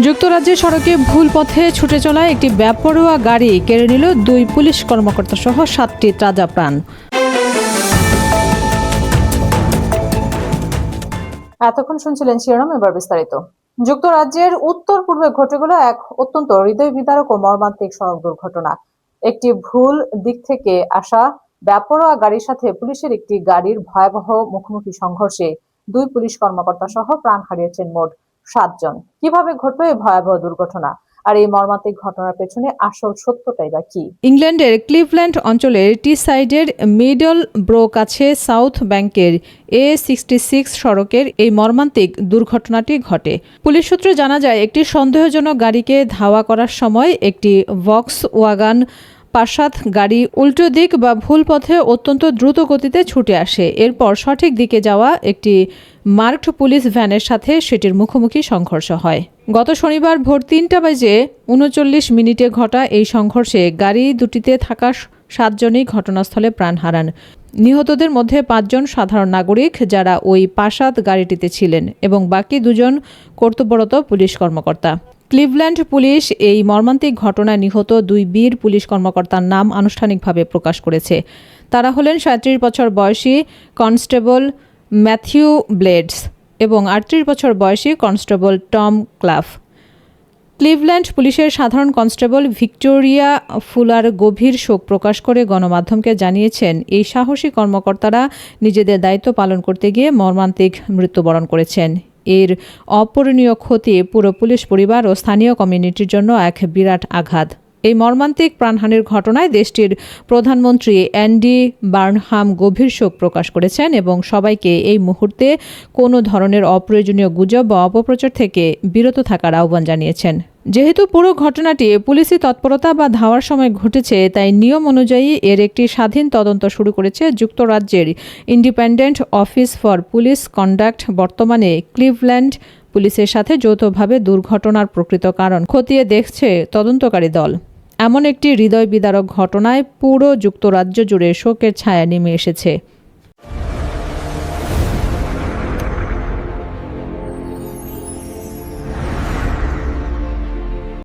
যুক্তরাজ্যের সড়কে ভুল পথে ছুটে চলা একটি বেপরোয়া গাড়ি কেড়ে নিল 2 পুলিশ কর্মকর্তা সহ 7টি তাজা প্রাণ। এতক্ষণ শুনছিলেন শিরোনাম, এবার বিস্তারিত। যুক্তরাজ্যের উত্তর পূর্বে ঘটে গেল এক অত্যন্ত হৃদয় বিদারক ও মর্মান্তিক সড়ক দুর্ঘটনা। একটি ভুল দিক থেকে আসা বেপরোয়া গাড়ির সাথে পুলিশের একটি গাড়ির ভয়াবহ মুখোমুখি সংঘর্ষে 2 পুলিশ কর্মকর্তা সহ প্রাণ হারিয়েছেন মোট 7 জন। কিভাবে ঘটল এই ভয়াবহ দুর্ঘটনা, আর এই মর্মান্তিক ঘটনার পেছনে আসল সত্যটাই বা কি? ইংল্যান্ডের ক্লিভল্যান্ড অঞ্চলের টিসাইডের মিডল ব্রো কাছে সাউথ ব্যাংকের A66 সড়কের এই মর্মান্তিক দুর্ঘটনাটি ঘটে। পুলিশ সূত্রে জানা যায়, একটি সন্দেহজনক গাড়িকে ধাওয়া করার সময় একটি ভক্সওয়াগন পাসাত গাড়ি উল্টো দিক বা ভুল পথে অত্যন্ত দ্রুত গতিতে ছুটে আসে। এরপর সঠিক দিকে যাওয়া একটি মার্কড পুলিশ ভ্যানের সাথে সেটির মুখোমুখি সংঘর্ষ হয়। গত শনিবার ভোর 3:39 ঘটা এই সংঘর্ষে গাড়ি দুটিতে থাকা 7 জনই ঘটনাস্থলে প্রাণ হারান। নিহতদের মধ্যে 5 জন সাধারণ নাগরিক যারা ওই পাসাত গাড়িটিতে ছিলেন, এবং বাকি 2 জন কর্তব্যরত পুলিশ কর্মকর্তা। ক্লিভল্যান্ড পুলিশ এই মর্মান্তিক ঘটনায় নিহত 2 বীর পুলিশ কর্মকর্তার নাম আনুষ্ঠানিকভাবে প্রকাশ করেছে। তারা হলেন 37 বছর বয়সী কনস্টেবল ম্যাথিউ ব্লেডস এবং 38 বছর বয়সী কনস্টেবল টম ক্লাফ। ক্লিভল্যান্ড পুলিশের সাধারণ কনস্টেবল ভিক্টোরিয়া ফুলার গভীর শোক প্রকাশ করে গণমাধ্যমকে জানিয়েছেন, এই সাহসী কর্মকর্তারা নিজেদের দায়িত্ব পালন করতে গিয়ে মর্মান্তিক মৃত্যুবরণ করেছেন। এর অপূরণীয় ক্ষতি পুরো পুলিশ পরিবার ও স্থানীয় কমিউনিটির জন্য এক বিরাট আঘাত। এই মর্মান্তিক প্রাণহানির ঘটনায় দেশটির প্রধানমন্ত্রী অ্যান্ডি বার্নহাম গভীর শোক প্রকাশ করেছেন এবং সবাইকে এই মুহূর্তে কোনো ধরনের অপ্রয়োজনীয় গুজব বা অপপ্রচার থেকে বিরত থাকার আহ্বান জানিয়েছেন। যেহেতু পুরো ঘটনাটি পুলিশি তৎপরতা বা ধাওয়ার সময় ঘটেছে, তাই নিয়ম অনুযায়ী এর একটি স্বাধীন তদন্ত শুরু করেছে যুক্তরাজ্যের independent office for police conduct. বর্তমানে ক্লিভল্যান্ড পুলিশের সাথে যৌথভাবে দুর্ঘটনার প্রকৃত কারণ খতিয়ে দেখছে তদন্তকারী দল। এমন একটি হৃদয় বিদারক ঘটনায় পুরো যুক্তরাজ্য জুড়ে শোকের ছায়া নেমে এসেছে।